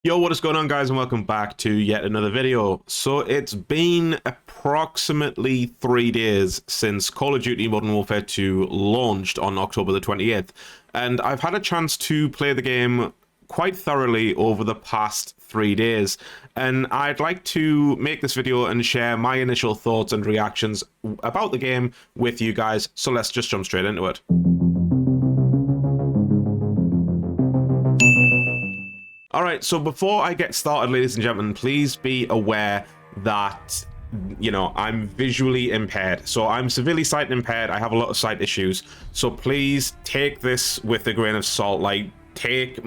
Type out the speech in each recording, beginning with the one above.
Yo, what is going on, guys, and welcome back to yet another video. So it's been approximately 3 days since Call of Duty Modern Warfare 2 launched on October the 28th, and I've had a chance to play the game quite thoroughly over the past 3 days, and I'd like to make this video and share my initial thoughts and reactions about the game with you guys. So let's just jump straight into it. All right, so before I get started, ladies and gentlemen, please be aware that, I'm visually impaired. So I'm severely sight impaired. I have a lot of sight issues. So please take this with a grain of salt. Take it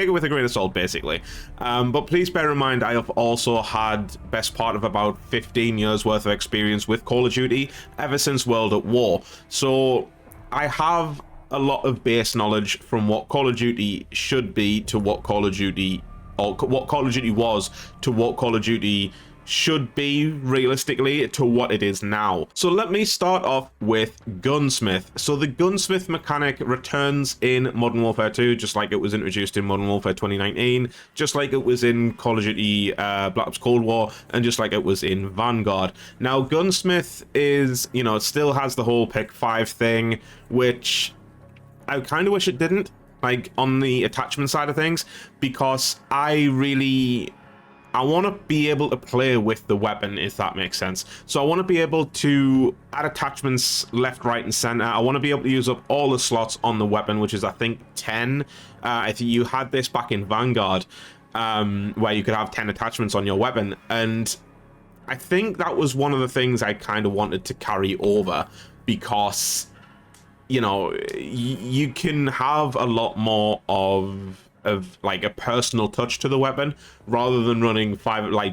with a grain of salt, basically. But please bear in mind, I have also had best part of about 15 years worth of experience with Call of Duty ever since World at War. So I have a lot of base knowledge from what Call of Duty should be to what Call of Duty, or what Call of Duty was to what Call of Duty should be realistically to what it is now. So let me start off with Gunsmith. So the Gunsmith mechanic returns in Modern Warfare 2, just like it was introduced in Modern Warfare 2019, just like it was in Call of Duty Black Ops Cold War, and just like it was in Vanguard. Now Gunsmith is, it still has the whole pick 5 thing, which I kind of wish it didn't, like on the attachment side of things, because I want to be able to play with the weapon, if that makes sense. So I want to be able to add attachments left, right, and center. I want to be able to use up all the slots on the weapon, which is, I think, 10. I think you had this back in Vanguard, where you could have 10 attachments on your weapon. And I think that was one of the things I kind of wanted to carry over, because you can have a lot more of like a personal touch to the weapon, rather than running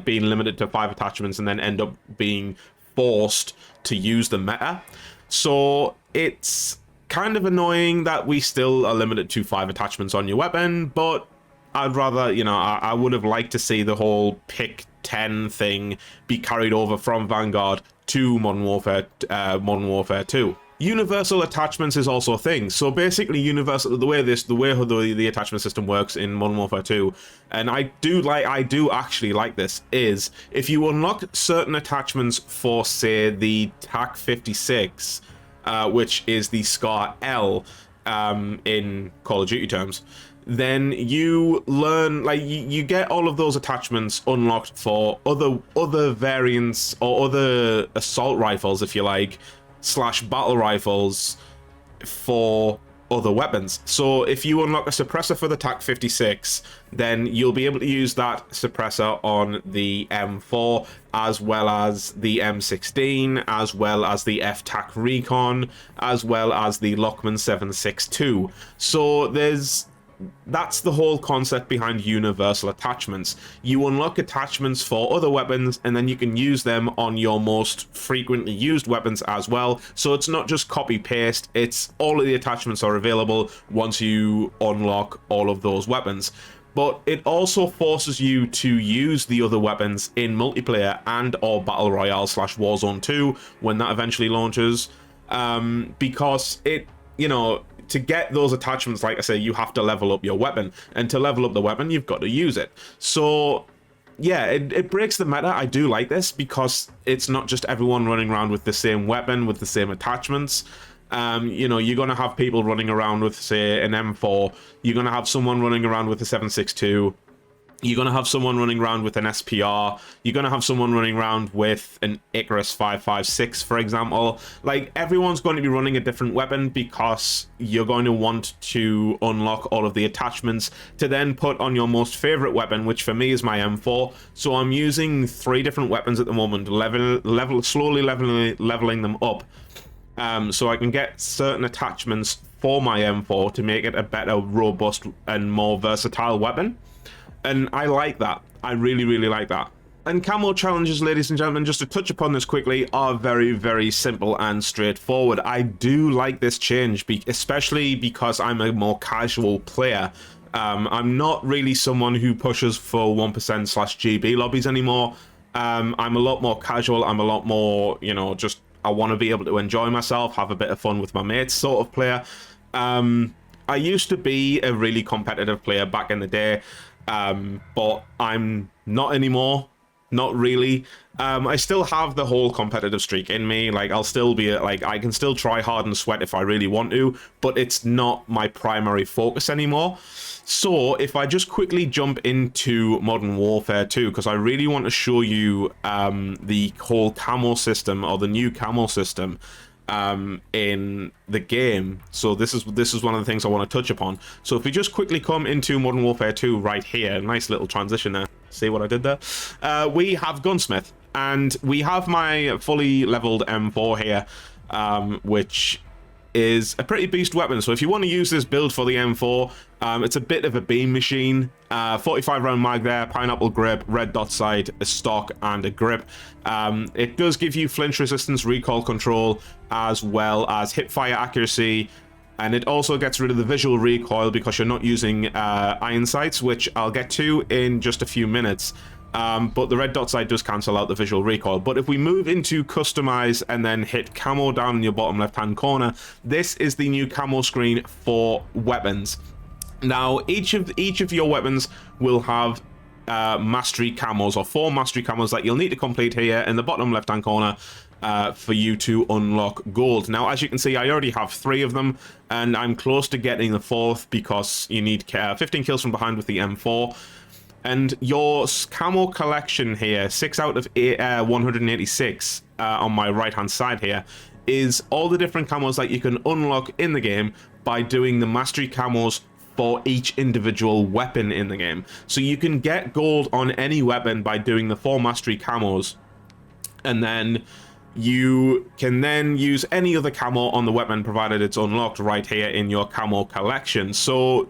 being limited to 5 attachments and then end up being forced to use the meta. So it's kind of annoying that we still are limited to 5 attachments on your weapon, but I'd rather, I would have liked to see the whole pick 10 thing be carried over from Vanguard to Modern Warfare 2. Universal attachments is also a thing. So basically, the way the attachment system works in Modern Warfare 2, and I do actually like this, is if you unlock certain attachments for, say, the TAC 56, which is the SCAR L in Call of Duty terms, then you learn, you get all of those attachments unlocked for other variants or other assault rifles, if you like, / battle rifles for other weapons. So if you unlock a suppressor for the TAC 56, then you'll be able to use that suppressor on the M4, as well as the M16, as well as the F-TAC Recon, as well as the Lockman 762. So that's the whole concept behind universal attachments. You unlock attachments for other weapons, and then you can use them on your most frequently used weapons as well. So it's not just copy paste, it's all of the attachments are available once you unlock all of those weapons. But it also forces you to use the other weapons in multiplayer and or Battle Royale / Warzone 2 when that eventually launches, because to get those attachments, like I say, you have to level up your weapon, and to level up the weapon, you've got to use it. So yeah, it breaks the meta. I do like this, because it's not just everyone running around with the same weapon with the same attachments. You're going to have people running around with, say, an M4. You're going to have someone running around with a 762. You're going to have someone running around with an SPR. You're going to have someone running around with an Icarus 5.56, for example. Like, everyone's going to be running a different weapon, because you're going to want to unlock all of the attachments to then put on your most favorite weapon, which for me is my M4. So I'm using 3 different weapons at the moment, slowly leveling them up, so I can get certain attachments for my M4 to make it a better, robust, and more versatile weapon. And I like that. I really, really like that. And camo challenges, ladies and gentlemen, just to touch upon this quickly, are very, very simple and straightforward. I do like this change, especially because I'm a more casual player. I'm not really someone who pushes for 1% / GB lobbies anymore. I'm a lot more casual. I'm a lot more, I want to be able to enjoy myself, have a bit of fun with my mates sort of player. I used to be a really competitive player back in the day. But I'm not anymore. Not really. I still have the whole competitive streak in me. Like, I'll still be, like, I can still try hard and sweat if I really want to, but it's not my primary focus anymore. So, if I just quickly jump into Modern Warfare 2, because I really want to show you the whole camo system, or the new camo system, in the game. So this is one of the things I want to touch upon. So if we just quickly come into Modern Warfare 2 right here, nice little transition there. See what I did there? We have Gunsmith, and we have my fully leveled M4 here, which is a pretty beast weapon. So if you want to use this build for the M4, it's a bit of a beam machine. 45 round mag there, pineapple grip, red dot sight, a stock, and a grip. It does give you flinch resistance, recoil control, as well as hip fire accuracy, and it also gets rid of the visual recoil because you're not using iron sights, which I'll get to in just a few minutes. But the red dot sight does cancel out the visual recoil. But if we move into customize and then hit camo down in your bottom left hand corner, this is the new camo screen for weapons. Now each of your weapons will have mastery camos, or 4 mastery camos that you'll need to complete here in the bottom left hand corner for you to unlock gold. Now, as you can see, I already have 3 of them, and I'm close to getting the 4th because you need 15 kills from behind with the M4. And your camo collection here, 6 out of 186 on my right hand side here, is all the different camos that you can unlock in the game by doing the mastery camos for each individual weapon in the game. So you can get gold on any weapon by doing the 4 mastery camos, and then you can then use any other camo on the weapon provided it's unlocked right here in your camo collection. So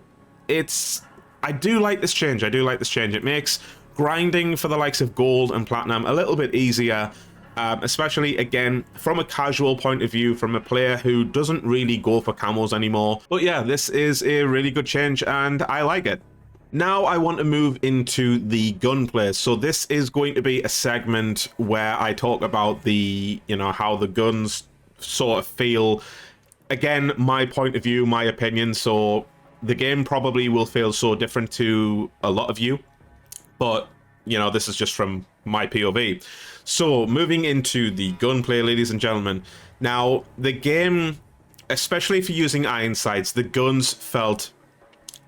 I do like this change. It makes grinding for the likes of gold and platinum a little bit easier, especially, again, from a casual point of view, from a player who doesn't really go for camos anymore. But yeah, this is a really good change, and I like it. Now I want to move into the gunplay. So this is going to be a segment where I talk about the, how the guns sort of feel. Again, my point of view, my opinion. So the game probably will feel so different to a lot of you, but this is just from my POV. So moving into the gunplay, ladies and gentlemen. Now the game, especially if you're using iron sights, the guns felt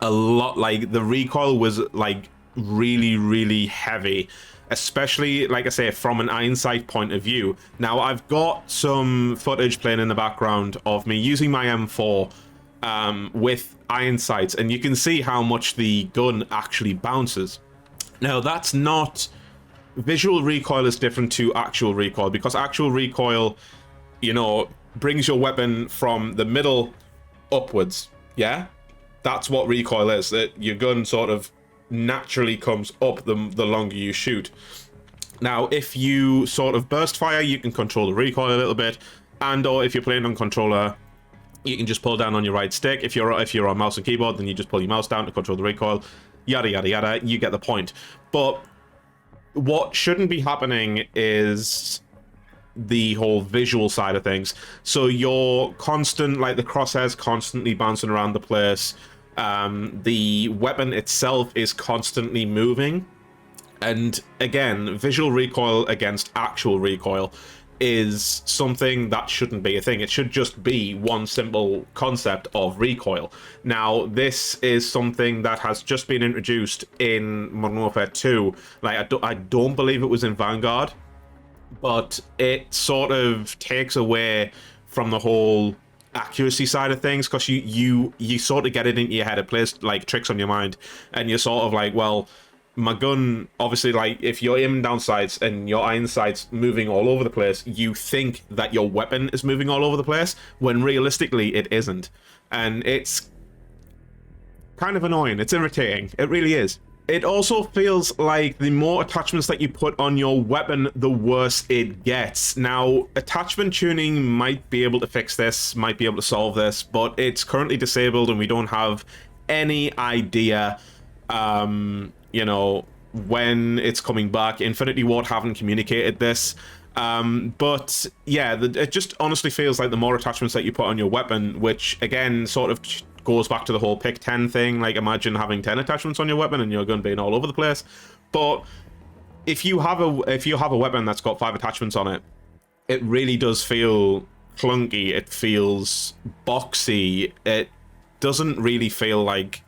a lot like the recoil was like really heavy, especially, like I say, from an iron sight point of view. Now I've got some footage playing in the background of me using my M4 with iron sights, and you can see how much the gun actually bounces. Now that's not, visual recoil is different to actual recoil, because actual recoil, brings your weapon from the middle upwards. Yeah, that's what recoil is. That your gun sort of naturally comes up the longer you shoot. Now if you sort of burst fire, you can control the recoil a little bit, and or if you're playing on controller, you can just pull down on your right stick. If you're on mouse and keyboard, then you just pull your mouse down to control the recoil. Yada yada yada. You get the point. But what shouldn't be happening is the whole visual side of things. So you're constant, like the crosshairs constantly bouncing around the place. The weapon itself is constantly moving. And again, visual recoil against actual recoil is something that shouldn't be a thing. It should just be one simple concept of recoil. Now, this is something that has just been introduced in Modern Warfare 2. Like, I don't believe it was in Vanguard, but it sort of takes away from the whole accuracy side of things, because you sort of get it into your head. It plays like tricks on your mind, and you're sort of like, well, my gun, obviously, like, if you're aiming down sights and your iron sights moving all over the place, you think that your weapon is moving all over the place, when realistically it isn't. And it's kind of annoying. It's irritating. It really is. It also feels like the more attachments that you put on your weapon, the worse it gets. Now, attachment tuning might be able to fix this, might be able to solve this, but it's currently disabled and we don't have any idea when it's coming back. Infinity Ward haven't communicated this, but yeah, it just honestly feels like the more attachments that you put on your weapon, which again sort of goes back to the whole pick 10 thing. Like, imagine having 10 attachments on your weapon and your gun being all over the place. But if you have a weapon that's got 5 attachments on it, it really does feel clunky. It feels boxy. It doesn't really feel like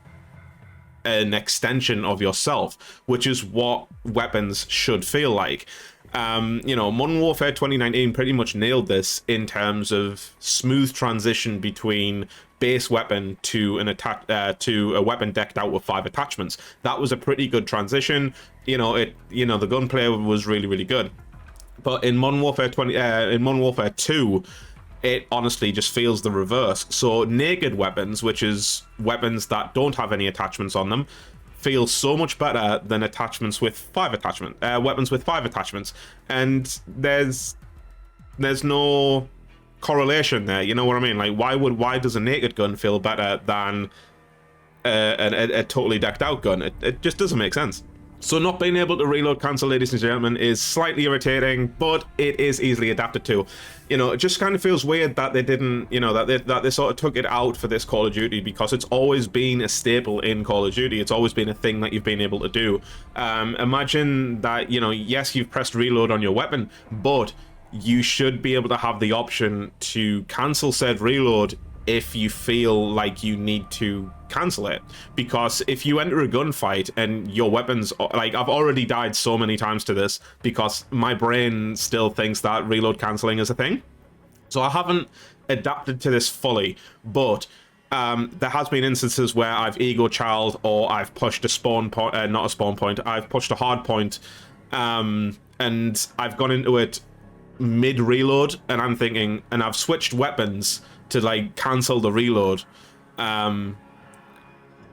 an extension of yourself, which is what weapons should feel like. You know, Modern Warfare 2019 pretty much nailed this in terms of smooth transition between base weapon to to a weapon decked out with 5 attachments. That was a pretty good transition. You know, the gunplay was really, really good. But in Modern Warfare 2, it honestly just feels the reverse. So naked weapons, which is weapons that don't have any attachments on them, feel so much better than attachments with 5 attachments. Weapons with 5 attachments, and there's no correlation there. You know what I mean? Like, why does a naked gun feel better than a totally decked out gun? It just doesn't make sense. So not being able to reload cancel, ladies and gentlemen, is slightly irritating, but it is easily adapted to. You know, it just kind of feels weird that they didn't, you know, that they sort of took it out for this Call of Duty, because it's always been a staple in Call of Duty. It's always been a thing that you've been able to do. Imagine that, you know, yes, you've pressed reload on your weapon, but you should be able to have the option to cancel said reload if you feel like you need to cancel it. Because if you enter a gunfight and your weapons, like, I've already died so many times to this because my brain still thinks that reload canceling is a thing. So I haven't adapted to this fully, but there has been instances where I've ego child, or I've pushed a spawn point, not a spawn point, I've pushed a hard point, and I've gone into it mid reload, and I'm thinking, and I've switched weapons to like cancel the reload.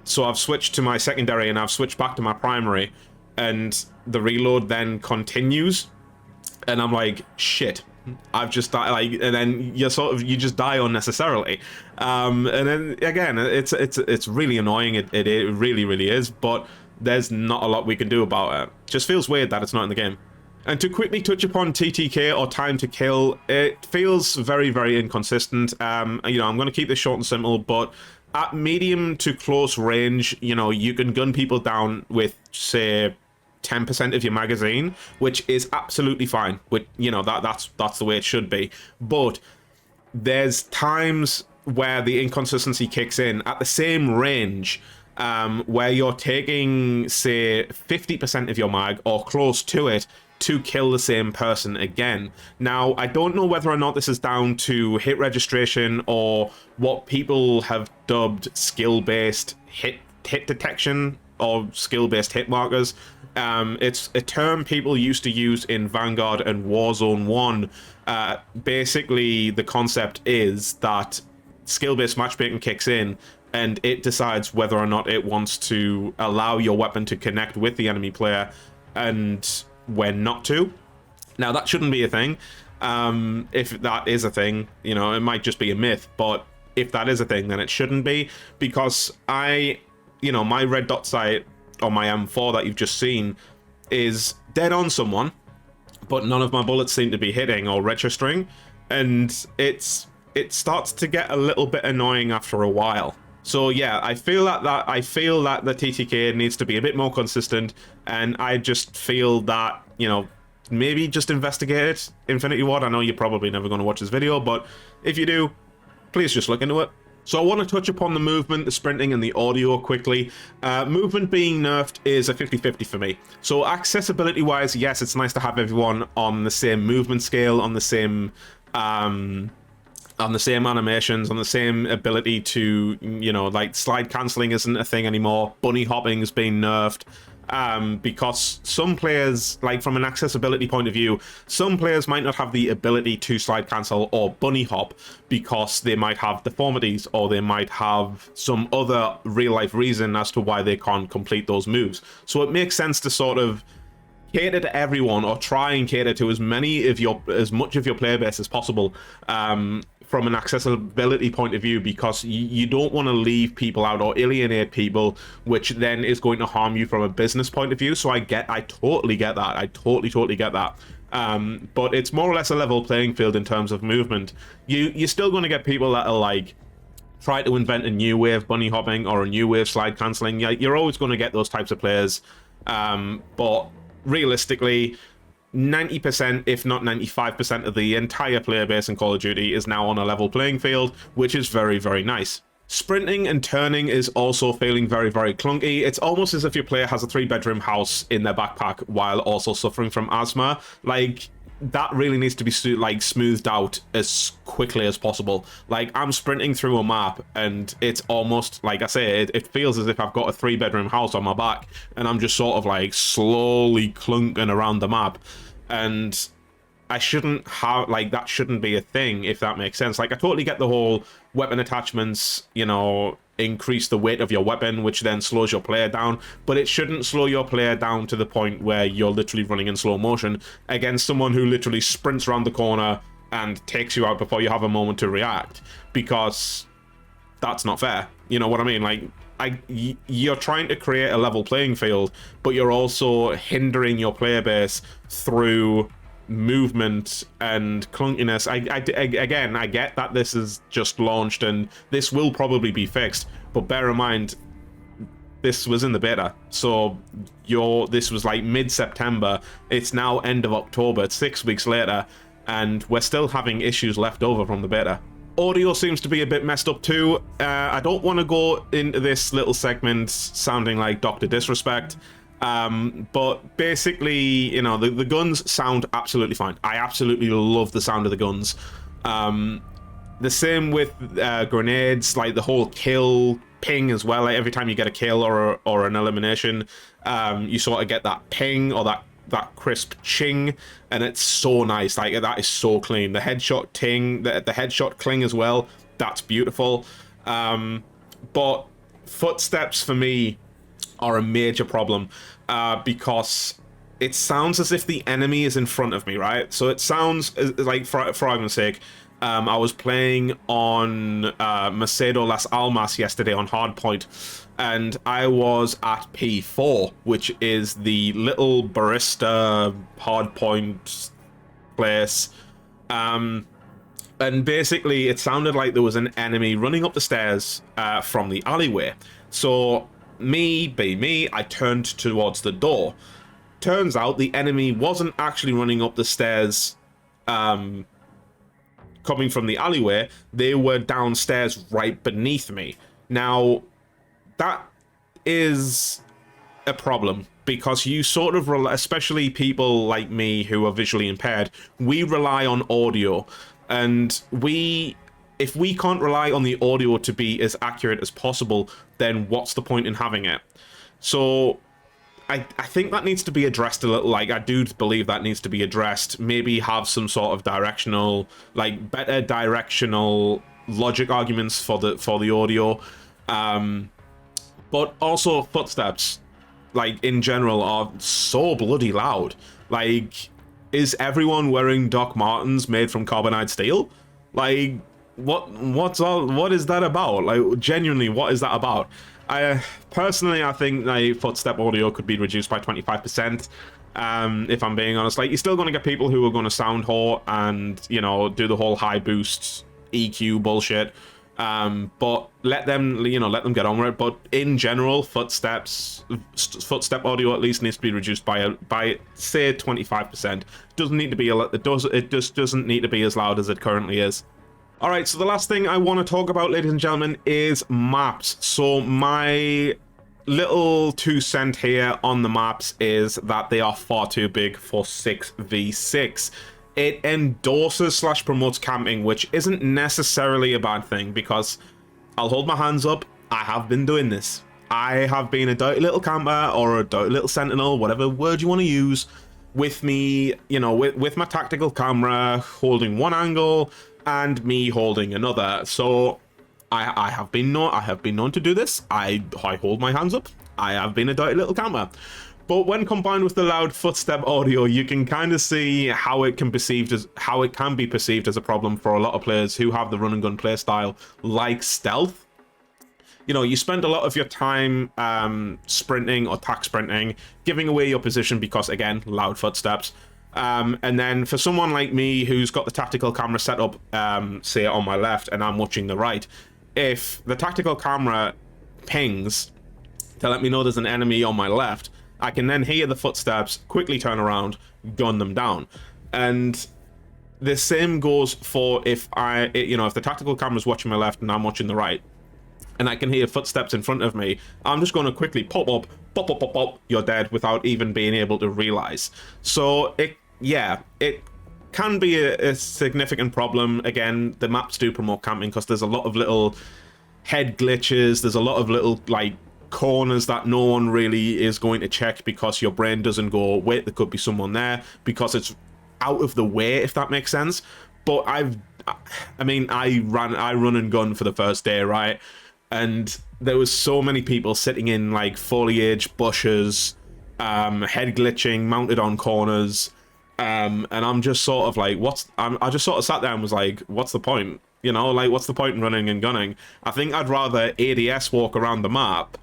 So I've switched to my secondary and I've switched back to my primary, and the reload then continues, and I'm like, shit, I've just died. Like, and then you just die unnecessarily. And then again, it's really annoying. It really, really is. But there's not a lot we can do about it. Just feels weird that it's not in the game. And to quickly touch upon TTK, or time to kill, it feels very, very inconsistent. You know, I'm going to keep this short and simple, but at medium to close range, you know, you can gun people down with, say, 10% of your magazine, which is absolutely fine. With, you know, that's the way it should be. But there's times where the inconsistency kicks in at the same range, where you're taking, say, 50% of your mag or close to it to kill the same person again. Now, I don't know whether or not this is down to hit registration or what people have dubbed skill-based hit detection, or skill-based hit markers. It's a term people used to use in Vanguard and Warzone 1. Basically, the concept is that skill-based matchmaking kicks in, and it decides whether or not it wants to allow your weapon to connect with the enemy player, and when not to. Now, that shouldn't be a thing. If that is a thing, you know, it might just be a myth, but if that is a thing, then it shouldn't be, because you know, my red dot sight on my M4 that you've just seen is dead on someone, but none of my bullets seem to be hitting or registering, and it starts to get a little bit annoying after a while. So yeah, I feel that the TTK needs to be a bit more consistent, and I just feel that, you know, maybe just investigate it, Infinity Ward. I know you're probably never going to watch this video, but if you do, please just look into it. So I want to touch upon the movement, the sprinting, and the audio quickly. Movement being nerfed is a 50-50 for me. So accessibility-wise, yes, it's nice to have everyone on the same movement scale, on the same animations, on the same ability to, you know, like, slide cancelling isn't a thing anymore. Bunny hopping is being nerfed. Because some players, like, from an accessibility point of view, some players might not have the ability to slide cancel or bunny hop because they might have deformities, or they might have some other real life reason as to why they can't complete those moves. So it makes sense to sort of cater to everyone, or try and cater to as much of your player base as possible, from an accessibility point of view, because you don't want to leave people out or alienate people, which then is going to harm you from a business point of view. So I totally get that. I totally get that. But it's more or less a level playing field in terms of movement. You're still going to get people that are like try to invent a new way of bunny hopping or a new way of slide cancelling, you're always going to get those types of players. But realistically, 90%, if not 95% of the entire player base in Call of Duty is now on a level playing field, which is very, very nice. Sprinting and turning is also feeling very, very clunky. It's almost as if your player has a 3-bedroom house in their backpack while also suffering from asthma. Like, that really needs to be smoothed out as quickly as possible. Like, I'm sprinting through a map and it's almost, like I say, it feels as if I've got a 3-bedroom house on my back and I'm just sort of like slowly clunking around the map. And I shouldn't have, like, that shouldn't be a thing, if that makes sense. Like, I totally get the whole weapon attachments, you know, increase the weight of your weapon, which then slows your player down, but it shouldn't slow your player down to the point where you're literally running in slow motion against someone who literally sprints around the corner and takes you out before you have a moment to react, because that's not fair. You know what I mean? Like, you're trying to create a level playing field, but you're also hindering your player base through movement and clunkiness. Again, I get that this is just launched and this will probably be fixed, but bear in mind, this was in the beta, so this was like mid-September. It's now end of October. It's 6 weeks later, and we're still having issues left over from the beta. Audio seems to be a bit messed up too. I don't want to go into this little segment sounding like Dr. Disrespect, but basically, you know, the guns sound absolutely fine. I absolutely love the sound of the guns. The same with grenades, like the whole kill ping as well. Like every time you get a kill or an elimination, you sort of get that ping or that crisp ching, and it's so nice. Like, that is so clean. The headshot ting, the headshot cling as well, that's beautiful. But footsteps for me are a major problem, because it sounds as if the enemy is in front of me, right? So it sounds like, for argument's sake, I was playing on Macedo Las Almas yesterday on Hardpoint, and I was at P4, which is the little barista hardpoint place. And basically, it sounded like there was an enemy running up the stairs from the alleyway. So, I turned towards the door. Turns out the enemy wasn't actually running up the stairs coming from the alleyway. They were downstairs right beneath me. Now, that is a problem, because you sort of especially people like me who are visually impaired, we rely on audio, and if we can't rely on the audio to be as accurate as possible, then what's the point in having it? So I think that needs to be addressed a little. Like, I do believe that needs to be addressed. Maybe have some sort of directional, like, better directional logic arguments for the audio. But also footsteps, like, in general, are so bloody loud. Like, is everyone wearing Doc Martens made from carbonite steel? Like, what is that about? Like, genuinely, what is that about? Personally, I think the footstep audio could be reduced by 25%. If I'm being honest, like, you're still going to get people who are going to sound whore and, you know, do the whole high boost EQ bullshit. But let them get on with it. But in general, footstep audio at least needs to be reduced by say 25%. Doesn't need to be it just doesn't need to be as loud as it currently is. All right, so the last thing I want to talk about, ladies and gentlemen, is maps. So my little 2 cent here on the maps is that they are far too big for 6v6. It endorses / promotes camping, which isn't necessarily a bad thing, because I'll hold my hands up, I have been doing this. I have been a dirty little camper or a dirty little sentinel, whatever word you want to use, with me, you know, with my tactical camera holding one angle and me holding another. So I have been known to do this. I hold my hands up. I have been a dirty little camper. But when combined with the loud footstep audio, you can kind of see how it can be perceived as a problem for a lot of players who have the run and gun playstyle, like stealth. You know, you spend a lot of your time sprinting or tack sprinting, giving away your position because, again, loud footsteps. And then for someone like me who's got the tactical camera set up, say on my left, and I'm watching the right, if the tactical camera pings to let me know there's an enemy on my left, I can then hear the footsteps, quickly turn around, gun them down. And the same goes for if if the tactical camera's watching my left and I'm watching the right, and I can hear footsteps in front of me, I'm just going to quickly pop up, pop, pop, pop, pop, you're dead, without even being able to realize. So it can be a significant problem. Again, the maps do promote camping because there's a lot of little head glitches, there's a lot of little like corners that no one really is going to check because your brain doesn't go, wait, there could be someone there, because it's out of the way, if that makes sense. But I run and gun for the first day, right? And there was so many people sitting in like foliage, bushes, head glitching, mounted on corners, and I'm just sort of like, I just sort of sat there and was like, what's the point? You know, like, what's the point in running and gunning? I think I'd rather ADS walk around the map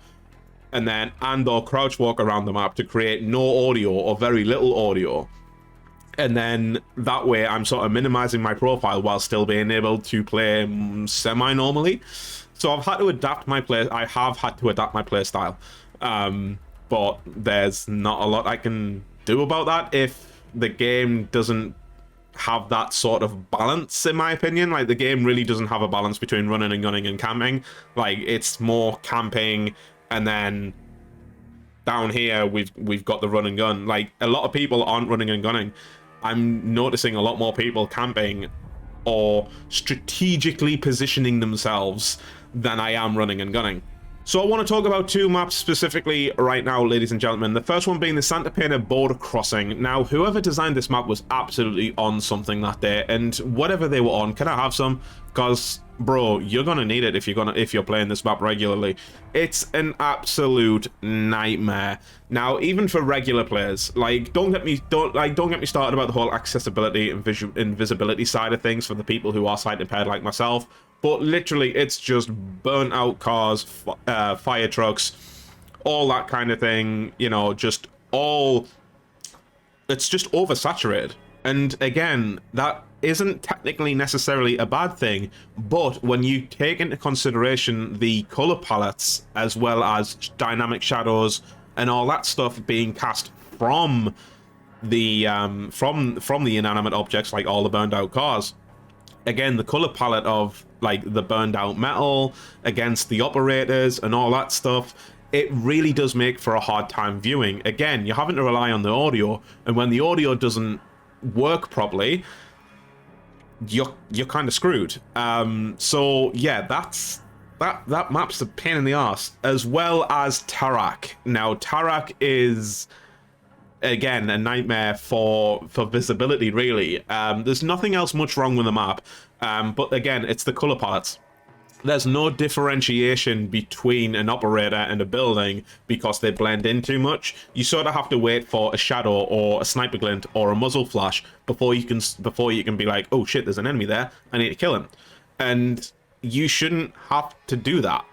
or crouch walk around the map to create no audio or very little audio. And then that way I'm sort of minimizing my profile while still being able to play semi-normally. So I've had to adapt my play. I have had to adapt my play style, but there's not a lot I can do about that if the game doesn't have that sort of balance, in my opinion. Like, the game really doesn't have a balance between running and gunning and camping. Like, it's more camping, and then down here we've got the run and gun. Like, a lot of people aren't running and gunning. I'm noticing a lot more people camping or strategically positioning themselves than I am running and gunning. So I want to talk about two maps specifically right now, ladies and gentlemen. The first one being the Santa Pena border crossing. Now, whoever designed this map was absolutely on something that day, and whatever they were on, can I have some? Because, bro, you're gonna need it if you're playing this map regularly. It's an absolute nightmare. Now, even for regular players, like, don't get me started about the whole accessibility and invisibility side of things for the people who are sight impaired like myself. But literally, it's just burnt out cars, fire trucks, all that kind of thing, you know, it's just oversaturated. And again, that isn't technically necessarily a bad thing, but when you take into consideration the color palettes as well as dynamic shadows and all that stuff being cast from the inanimate objects, like all the burned out cars, again, the color palette of like the burned out metal against the operators and all that stuff, it really does make for a hard time viewing. Again, you're having to rely on the audio, and when the audio doesn't work properly, you're kind of screwed. So yeah, that map's a pain in the arse, as well as Tarak. Now, Tarak is, again, a nightmare for visibility, really. There's nothing else much wrong with the map, but again, it's the color palettes. There's no differentiation between an operator and a building because they blend in too much. You sort of have to wait for a shadow or a sniper glint or a muzzle flash before you can be like, oh shit, there's an enemy there, I need to kill him. And you shouldn't have to do that.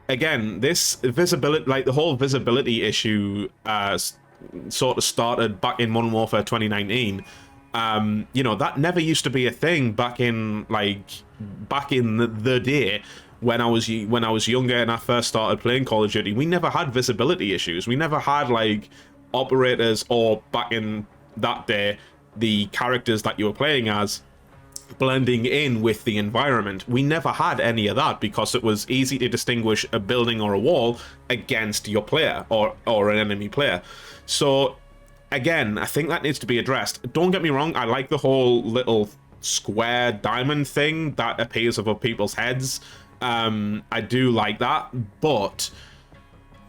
Again, this visibility, like the whole visibility issue, sort of started back in Modern Warfare 2019. You know, that never used to be a thing back in the day when I was younger and I first started playing Call of Duty. We never had visibility issues. We never had like operators, or back in that day, the characters that you were playing as blending in with the environment. We never had any of that because it was easy to distinguish a building or a wall against your player or an enemy player. So again, I think that needs to be addressed. Don't get me wrong, I like the whole little square diamond thing that appears above people's heads. I do like that, but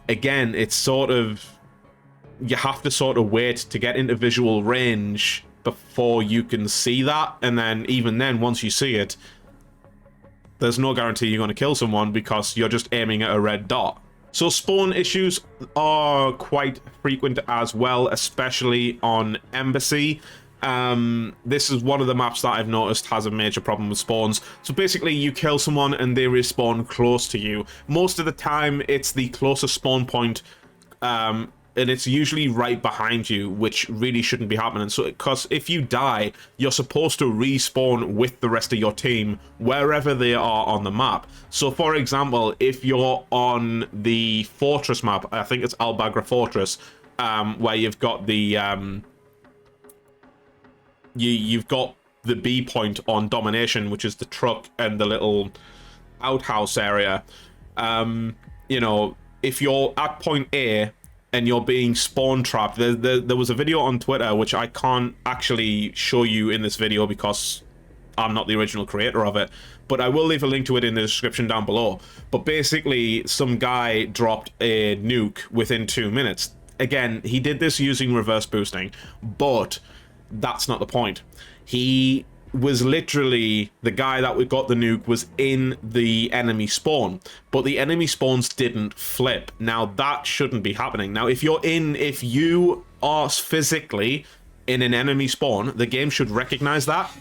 again, it's sort of, you have to sort of wait to get into visual range before you can see that, and then even then, once you see it, there's no guarantee you're going to kill someone because you're just aiming at a red dot. So spawn issues are quite frequent as well, especially on Embassy. This is one of the maps that I've noticed has a major problem with spawns. So basically, you kill someone and they respawn close to you. Most of the time, it's the closest spawn point and it's usually right behind you, which really shouldn't be happening. So, because if you die, you're supposed to respawn with the rest of your team wherever they are on the map. So, for example, if you're on the fortress map, I think it's Al Bagra Fortress, where you've got the you've got the B point on domination, which is the truck and the little outhouse area. You know, if you're at point A and you're being spawn trapped, there was a video on Twitter, which I can't actually show you in this video because I'm not the original creator of it, but I will leave a link to it in the description down below. But basically, some guy dropped a nuke within 2 minutes. Again, he did this using reverse boosting, but that's not the point. He was literally, the guy that we got the nuke was in the enemy spawn, but the enemy spawns didn't flip. Now that shouldn't be happening. Now if you are physically in an enemy spawn, the game should recognize that,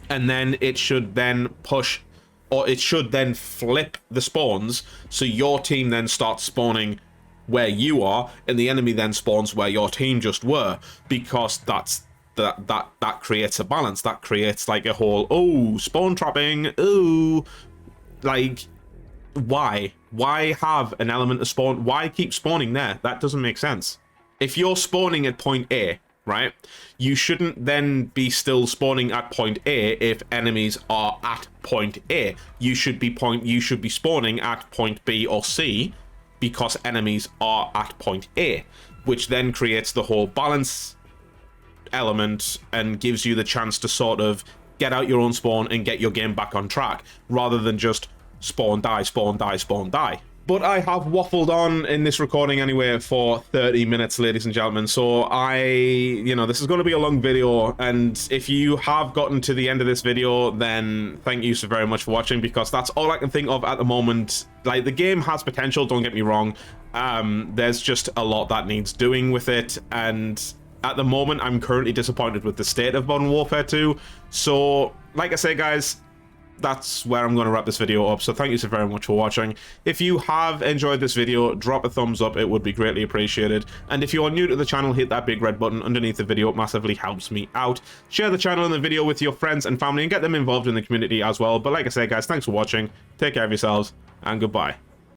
and then it should then push, or it should then flip the spawns, so your team then starts spawning where you are and the enemy then spawns where your team just were, because that creates a balance. That creates like a whole, oh, spawn trapping, oh, like, why have an element of spawn? Why keep spawning there? That doesn't make sense. If you're spawning at point A, right, you shouldn't then be still spawning at point A if enemies are at point A. You should be spawning at point B or C because enemies are at point A, which then creates the whole balance element and gives you the chance to sort of get out your own spawn and get your game back on track, rather than just spawn, die, spawn, die, spawn, die. But I have waffled on in this recording anyway for 30 minutes, ladies and gentlemen, so this is going to be a long video, and if you have gotten to the end of this video, then thank you so very much for watching, because that's all I can think of at the moment. Like, the game has potential, don't get me wrong. There's just a lot that needs doing with it, and at the moment, I'm currently disappointed with the state of Modern Warfare 2. So, like I say, guys, that's where I'm going to wrap this video up. So thank you so very much for watching. If you have enjoyed this video, drop a thumbs up. It would be greatly appreciated. And if you are new to the channel, hit that big red button underneath the video. It massively helps me out. Share the channel and the video with your friends and family and get them involved in the community as well. But like I say, guys, thanks for watching. Take care of yourselves and goodbye.